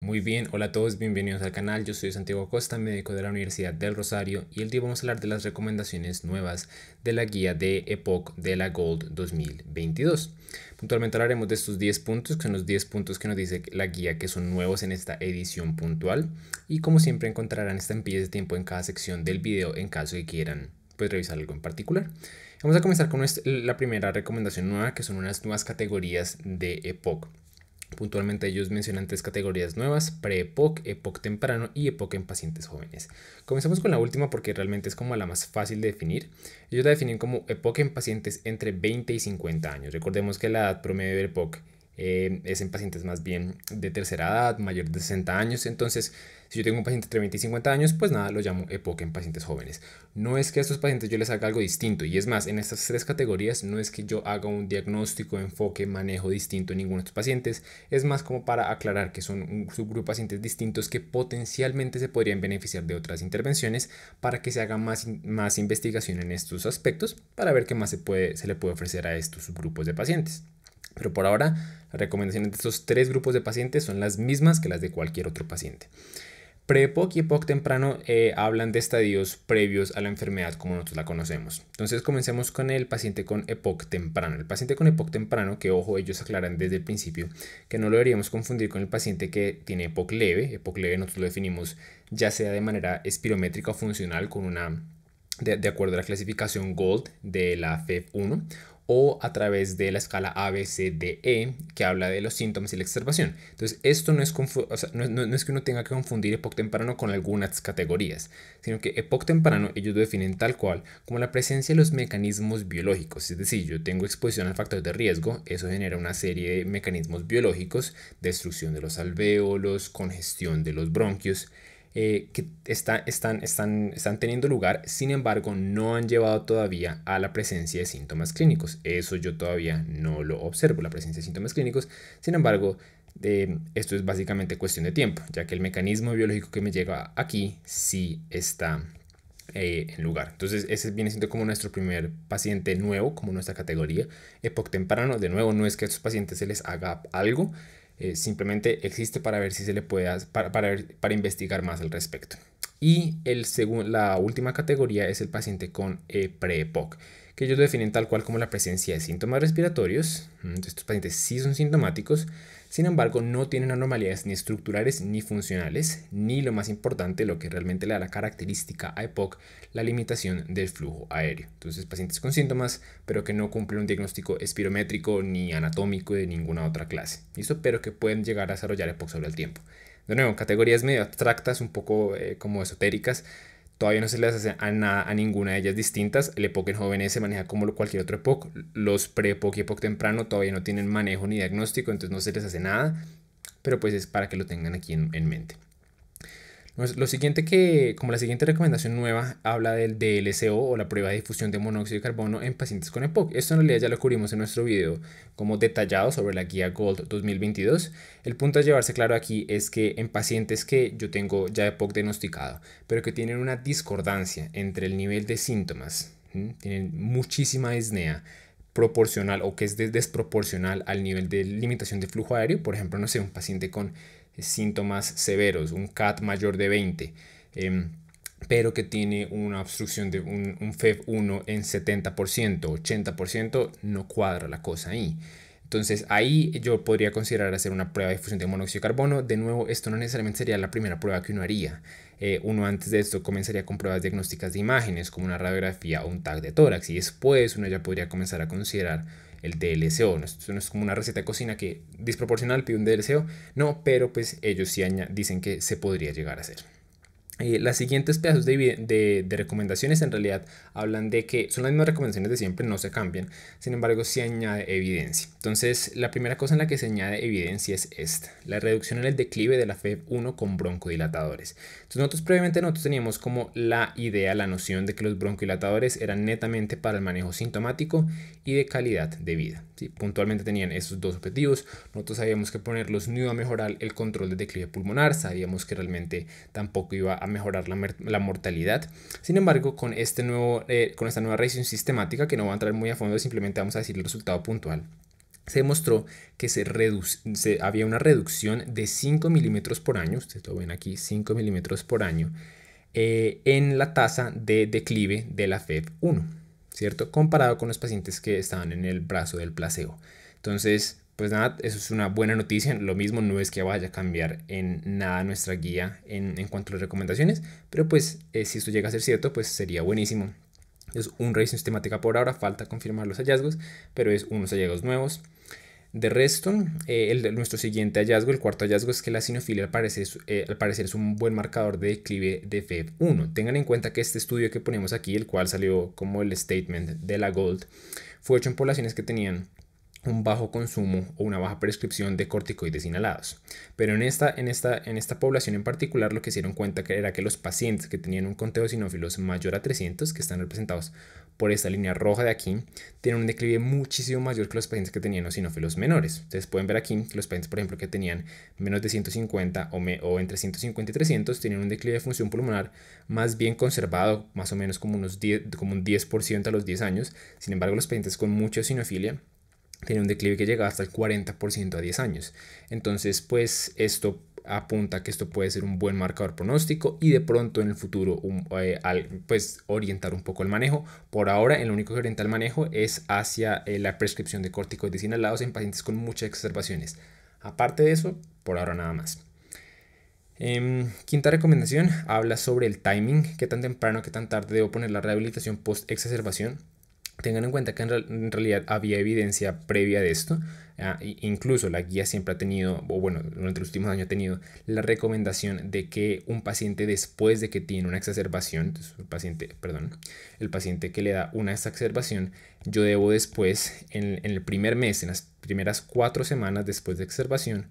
Muy bien, hola a todos, bienvenidos al canal. Yo soy Santiago Acosta, médico de la Universidad del Rosario, y el día vamos a hablar de las recomendaciones nuevas de la guía de EPOC de la Gold 2022. Puntualmente hablaremos de estos 10 puntos, que son los 10 puntos que nos dice la guía que son nuevos en esta edición puntual, y como siempre encontrarán estampillas de tiempo en cada sección del video en caso que quieran revisar algo en particular. Vamos a comenzar con la primera recomendación nueva, que son unas nuevas categorías de EPOC. Puntualmente ellos mencionan 3 categorías nuevas: pre-EPOC, EPOC temprano y EPOC en pacientes jóvenes. Comenzamos con la última porque realmente es como la más fácil de definir. Ellos la definen como EPOC en pacientes entre 20 y 50 años. Recordemos que la edad promedio del EPOC es en pacientes más bien de tercera edad, mayor de 60 años. Entonces, si yo tengo un paciente entre 20 y 50 años, pues nada, lo llamo EPOC en pacientes jóvenes. No es que a estos pacientes yo les haga algo distinto, y es más, en estas 3 categorías no es que yo haga un diagnóstico, enfoque, manejo distinto en ninguno de estos pacientes. Es más como para aclarar que son un subgrupo de pacientes distintos que potencialmente se podrían beneficiar de otras intervenciones, para que se haga más investigación en estos aspectos, para ver qué más se le puede ofrecer a estos subgrupos de pacientes. Pero por ahora, las recomendaciones de estos 3 grupos de pacientes son las mismas que las de cualquier otro paciente. Pre-EPOC y EPOC temprano hablan de estadios previos a la enfermedad como nosotros la conocemos. Entonces comencemos con el paciente con EPOC temprano. El paciente con EPOC temprano, que ojo, ellos aclaran desde el principio que no lo deberíamos confundir con el paciente que tiene EPOC leve. EPOC leve nosotros lo definimos ya sea de manera espirométrica o funcional con de acuerdo a la clasificación GOLD de la FEV1, o a través de la escala ABCDE, que habla de los síntomas y la exacerbación. Entonces, esto no es, no es que uno tenga que confundir EPOC temprano con algunas categorías, sino que EPOC temprano ellos lo definen tal cual como la presencia de los mecanismos biológicos. Es decir, yo tengo exposición al factor de riesgo, eso genera una serie de mecanismos biológicos: destrucción de los alvéolos, congestión de los bronquios, que están teniendo lugar. Sin embargo, no han llevado todavía a la presencia de síntomas clínicos. Eso yo todavía no lo observo, la presencia de síntomas clínicos. Sin embargo, esto es básicamente cuestión de tiempo, ya que el mecanismo biológico que me llega aquí sí está en lugar. Entonces ese viene siendo como nuestro primer paciente nuevo, como nuestra categoría. EPOC temprano, de nuevo, no es que a estos pacientes se les haga algo, simplemente existe para ver si se le puede, para investigar más al respecto. Y la última categoría es el paciente con pre-EPOC, que ellos lo definen tal cual como la presencia de síntomas respiratorios. Entonces, estos pacientes sí son sintomáticos, sin embargo no tienen anormalidades ni estructurales ni funcionales, ni, lo más importante, lo que realmente le da la característica a EPOC, la limitación del flujo aéreo. Entonces, pacientes con síntomas pero que no cumplen un diagnóstico espirométrico ni anatómico de ninguna otra clase, ¿listo? Pero que pueden llegar a desarrollar EPOC sobre el tiempo. De nuevo, categorías medio abstractas, un poco como esotéricas. Todavía no se les hace a ninguna de ellas distintas. El EPOC en jóvenes se maneja como cualquier otro EPOC. Los pre-EPOC y EPOC temprano todavía no tienen manejo ni diagnóstico, entonces no se les hace nada. Pero pues es para que lo tengan aquí en mente. Lo siguiente como la siguiente recomendación nueva, habla del DLCO, o la prueba de difusión de monóxido de carbono en pacientes con EPOC. Esto en realidad ya lo cubrimos en nuestro video como detallado sobre la guía GOLD 2022. El punto a llevarse claro aquí es que en pacientes que yo tengo ya EPOC diagnosticado, pero que tienen una discordancia entre el nivel de síntomas, tienen muchísima disnea proporcional o que es desproporcional al nivel de limitación de flujo aéreo. Por ejemplo, no sé, un paciente con síntomas severos, un CAT mayor de 20, pero que tiene una obstrucción de un FEV1 en 70%, 80%, no cuadra la cosa ahí. Entonces ahí yo podría considerar hacer una prueba de difusión de monóxido de carbono. De nuevo, esto no necesariamente sería la primera prueba que uno haría. Uno antes de esto comenzaría con pruebas diagnósticas de imágenes, como una radiografía o un TAC de tórax, y después uno ya podría comenzar a considerar el DLCO. Esto no es como una receta de cocina que disproporcional pide un DLCO, no, pero pues ellos sí dicen que se podría llegar a hacer. Las siguientes pedazos de recomendaciones en realidad hablan de que son las mismas recomendaciones de siempre, no se cambian. Sin embargo, se añade evidencia. Entonces, la primera cosa en la que se añade evidencia es esta: la reducción en el declive de la FEV1 con broncodilatadores. Entonces, nosotros teníamos como la idea, la noción de que los broncodilatadores eran netamente para el manejo sintomático y de calidad de vida. ¿Sí? Puntualmente tenían esos dos objetivos. Nosotros sabíamos que ponerlos no iba a mejorar el control de declive pulmonar, sabíamos que realmente tampoco iba a mejorar la mortalidad. Sin embargo, con esta nueva revisión sistemática, que no va a entrar muy a fondo, simplemente vamos a decir el resultado puntual, se demostró que había una reducción de 5 milímetros por año, ustedes lo ven aquí, 5 milímetros por año, en la tasa de declive de la FEV1, ¿cierto? Comparado con los pacientes que estaban en el brazo del placebo. Entonces, pues nada, eso es una buena noticia. Lo mismo no es que vaya a cambiar en nada nuestra guía en cuanto a las recomendaciones, pero pues si esto llega a ser cierto, pues sería buenísimo. Es una revisión sistemática por ahora, falta confirmar los hallazgos, pero es unos hallazgos nuevos. De resto, nuestro siguiente hallazgo, el cuarto hallazgo, es que la sinofilia al parecer es un buen marcador de declive de FEV1. Tengan en cuenta que este estudio que ponemos aquí, el cual salió como el statement de la GOLD, fue hecho en poblaciones que tenían un bajo consumo o una baja prescripción de corticoides inhalados. Pero en esta población en particular, lo que se dieron cuenta era que los pacientes que tenían un conteo de eosinófilos mayor a 300, que están representados por esta línea roja de aquí, tienen un declive muchísimo mayor que los pacientes que tenían eosinófilos menores. Ustedes pueden ver aquí que los pacientes, por ejemplo, que tenían menos de 150 o entre 150 y 300, tenían un declive de función pulmonar más bien conservado, más o menos como un 10% a los 10 años. Sin embargo, los pacientes con mucha eosinofilia tiene un declive que llega hasta el 40% a 10 años. Entonces, pues esto apunta a que esto puede ser un buen marcador pronóstico y de pronto en el futuro pues orientar un poco el manejo. Por ahora, el único que orienta el manejo es hacia la prescripción de corticoides inhalados en pacientes con muchas exacerbaciones. Aparte de eso, por ahora nada más. Quinta recomendación, habla sobre el timing, qué tan temprano, qué tan tarde debo poner la rehabilitación post-exacerbación. Tengan en cuenta que en realidad había evidencia previa de esto. Incluso la guía siempre ha tenido, o bueno, durante los últimos años ha tenido la recomendación de que un paciente después de que tiene una exacerbación, entonces el paciente que le da una exacerbación, yo debo después, en el primer mes, en las primeras 4 semanas después de exacerbación,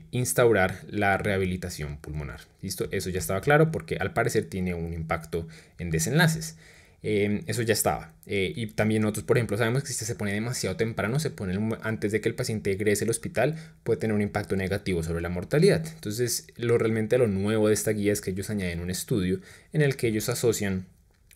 instaurar la rehabilitación pulmonar. ¿Listo? Eso ya estaba claro porque al parecer tiene un impacto en desenlaces. Eso ya estaba. Y también nosotros, por ejemplo, sabemos que si se pone demasiado temprano, se pone antes de que el paciente egrese al hospital, puede tener un impacto negativo sobre la mortalidad. Entonces, realmente lo nuevo de esta guía es que ellos añaden un estudio en el que ellos asocian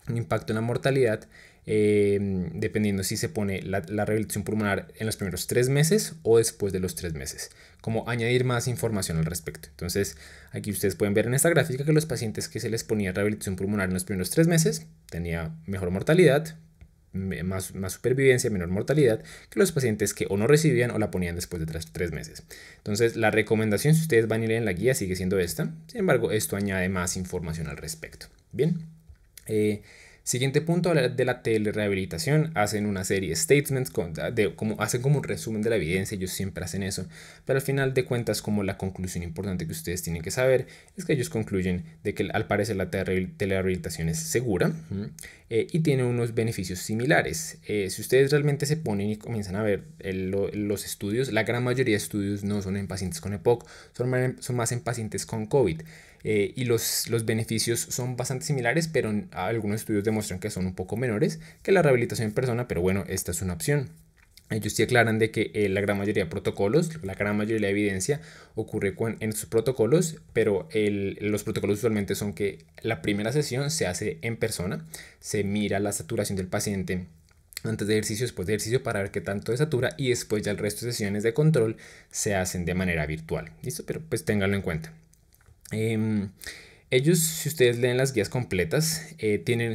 un impacto en la mortalidad dependiendo si se pone la rehabilitación pulmonar en los primeros 3 meses o después de los 3 meses, como añadir más información al respecto. Entonces aquí ustedes pueden ver en esta gráfica que los pacientes que se les ponía rehabilitación pulmonar en los primeros 3 meses tenía mejor mortalidad, más supervivencia, menor mortalidad que los pacientes que o no recibían o la ponían después de 3 meses. Entonces la recomendación, si ustedes van y leen la guía, sigue siendo esta. Sin embargo, esto añade más información al respecto. Bien. Siguiente punto, hablar de la telerehabilitación. Hacen una serie de statements, hacen como un resumen de la evidencia, ellos siempre hacen eso, pero al final de cuentas, como la conclusión importante que ustedes tienen que saber es que ellos concluyen de que al parecer la telerehabilitación es segura y tiene unos beneficios similares. Si ustedes realmente se ponen y comienzan a ver los estudios, la gran mayoría de estudios no son en pacientes con EPOC, son más en pacientes con COVID. Y los beneficios son bastante similares, pero algunos estudios demuestran que son un poco menores que la rehabilitación en persona, pero bueno, esta es una opción. Ellos sí aclaran de que la gran mayoría de protocolos, la gran mayoría de evidencia ocurre en sus protocolos, pero los protocolos usualmente son que la primera sesión se hace en persona, se mira la saturación del paciente antes de ejercicio, después de ejercicio para ver qué tanto de satura y después ya el resto de sesiones de control se hacen de manera virtual. ¿Listo? Pero pues ténganlo en cuenta. Ellos, si ustedes leen las guías completas, tienen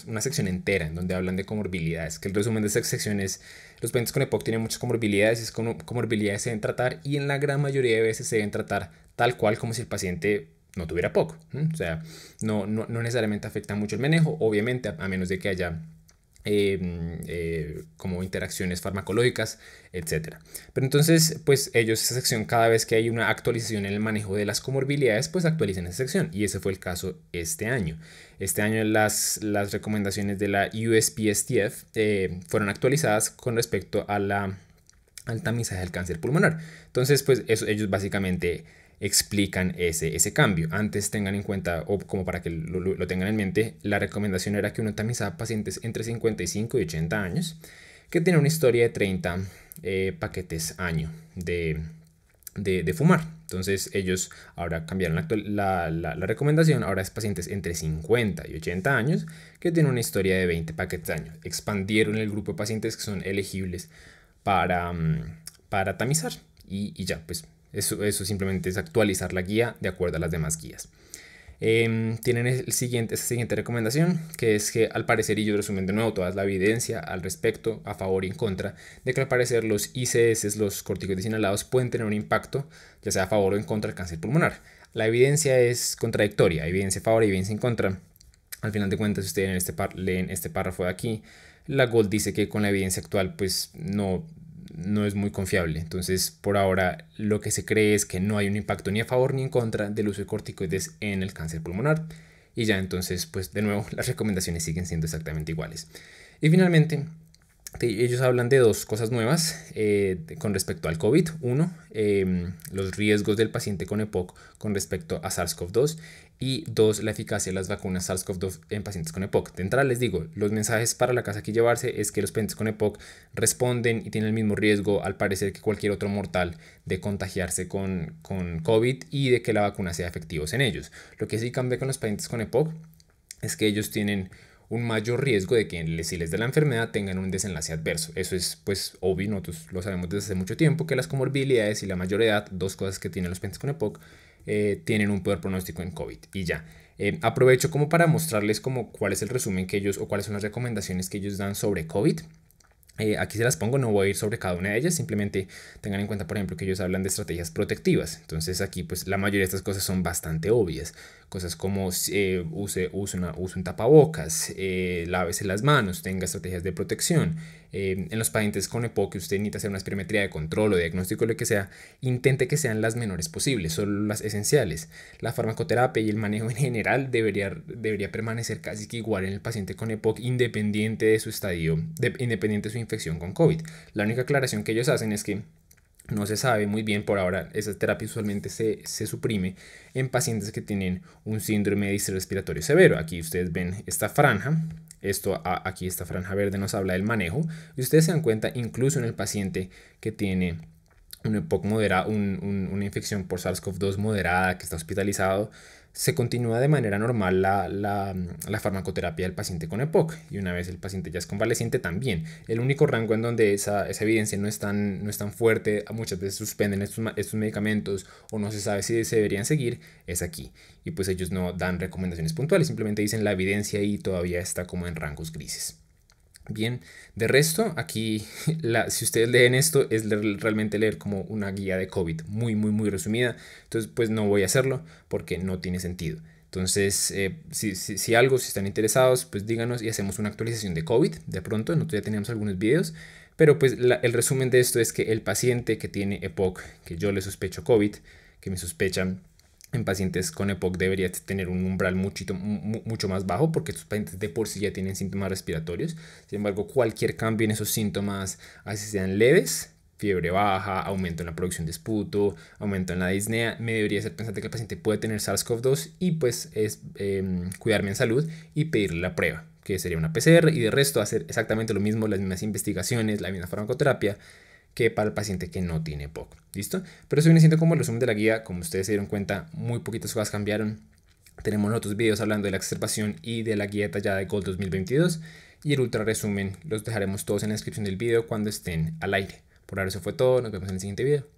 una sección entera en donde hablan de comorbilidades, que el resumen de esas secciones, los pacientes con EPOC tienen muchas comorbilidades, esas comorbilidades se deben tratar y en la gran mayoría de veces se deben tratar tal cual como si el paciente no tuviera EPOC. O sea, no necesariamente afecta mucho el manejo, obviamente a menos de que haya como interacciones farmacológicas, etcétera. Pero entonces, pues ellos esa sección, cada vez que hay una actualización en el manejo de las comorbilidades, pues actualizan esa sección y ese fue el caso este año. Este año las recomendaciones de la USPSTF fueron actualizadas con respecto a al tamizaje del cáncer pulmonar. Entonces, pues ellos básicamente explican ese cambio. Antes tengan en cuenta, o como para que lo tengan en mente, la recomendación era que uno tamizaba pacientes entre 55 y 80 años que tienen una historia de 30 paquetes año de fumar. Entonces ellos ahora cambiaron la recomendación, ahora es pacientes entre 50 y 80 años que tienen una historia de 20 paquetes año. Expandieron el grupo de pacientes que son elegibles para tamizar. Y ya, pues eso simplemente es actualizar la guía de acuerdo a las demás guías. Tienen esta siguiente recomendación, que es que al parecer, y yo resumen de nuevo toda la evidencia al respecto, a favor y en contra, de que al parecer los ICS, los corticoides inhalados, pueden tener un impacto, ya sea a favor o en contra del cáncer pulmonar. La evidencia es contradictoria, evidencia a favor y evidencia en contra. Al final de cuentas, si ustedes leen este párrafo de aquí, la GOLD dice que con la evidencia actual pues no es muy confiable. Entonces, por ahora, lo que se cree es que no hay un impacto ni a favor ni en contra del uso de corticoides en el cáncer pulmonar. Y ya, entonces, pues de nuevo, las recomendaciones siguen siendo exactamente iguales. Y finalmente, ellos hablan de dos cosas nuevas con respecto al COVID. Uno, los riesgos del paciente con EPOC con respecto a SARS-CoV-2. Y dos, la eficacia de las vacunas SARS-CoV-2 en pacientes con EPOC. De entrada les digo, los mensajes para la casa que llevarse es que los pacientes con EPOC responden y tienen el mismo riesgo al parecer que cualquier otro mortal de contagiarse con COVID y de que la vacuna sea efectiva en ellos. Lo que sí cambia con los pacientes con EPOC es que ellos tienen un mayor riesgo de que si les da la enfermedad tengan un desenlace adverso. Eso es pues obvio, nosotros lo sabemos desde hace mucho tiempo, que las comorbilidades y la mayor edad, dos cosas que tienen los pacientes con EPOC, tienen un peor pronóstico en COVID. Y ya, aprovecho como para mostrarles como cuál es el resumen que ellos o cuáles son las recomendaciones que ellos dan sobre COVID. Aquí se las pongo, no voy a ir sobre cada una de ellas, simplemente tengan en cuenta, por ejemplo, que ellos hablan de estrategias protectivas. Entonces aquí pues la mayoría de estas cosas son bastante obvias. Cosas como use un tapabocas, lávese las manos, tenga estrategias de protección. En los pacientes con EPOC que usted necesita hacer una espirometría de control o diagnóstico, lo que sea, intente que sean las menores posibles, solo las esenciales. La farmacoterapia y el manejo en general debería permanecer casi que igual en el paciente con EPOC, independiente de su estadio, independiente de su infección con COVID. La única aclaración que ellos hacen es que no se sabe muy bien por ahora, esa terapia usualmente se suprime en pacientes que tienen un síndrome de distrés respiratorio severo. Aquí ustedes ven esta franja, aquí esta franja verde nos habla del manejo, y ustedes se dan cuenta incluso en el paciente que tiene una EPOC moderada, una infección por SARS-CoV-2 moderada, que está hospitalizado, se continúa de manera normal la farmacoterapia del paciente con EPOC, y una vez el paciente ya es convaleciente también. El único rango en donde esa evidencia no es tan fuerte, muchas veces suspenden estos medicamentos o no se sabe si se deberían seguir, es aquí. Y pues ellos no dan recomendaciones puntuales, simplemente dicen la evidencia y todavía está como en rangos grises. Bien, de resto, aquí si ustedes leen esto es realmente leer como una guía de COVID muy resumida. Entonces pues no voy a hacerlo porque no tiene sentido. Entonces si están interesados, pues díganos y hacemos una actualización de COVID. De pronto, nosotros ya teníamos algunos videos, pero pues el resumen de esto es que el paciente que tiene EPOC, que yo le sospecho COVID, que me sospechan en pacientes con EPOC, debería tener un umbral mucho más bajo, porque estos pacientes de por sí ya tienen síntomas respiratorios. Sin embargo, cualquier cambio en esos síntomas, así sean leves, fiebre baja, aumento en la producción de esputo, aumento en la disnea, me debería hacer pensar que el paciente puede tener SARS-CoV-2 y pues es cuidarme en salud y pedirle la prueba, que sería una PCR, y de resto hacer exactamente lo mismo, las mismas investigaciones, la misma farmacoterapia que para el paciente que no tiene EPOC. ¿Listo? Pero eso viene siendo como el resumen de la guía. Como ustedes se dieron cuenta, muy poquitas cosas cambiaron. Tenemos otros videos hablando de la exacerbación y de la guía detallada de GOLD 2022. Y el ultra resumen los dejaremos todos en la descripción del video cuando estén al aire. Por ahora eso fue todo. Nos vemos en el siguiente video.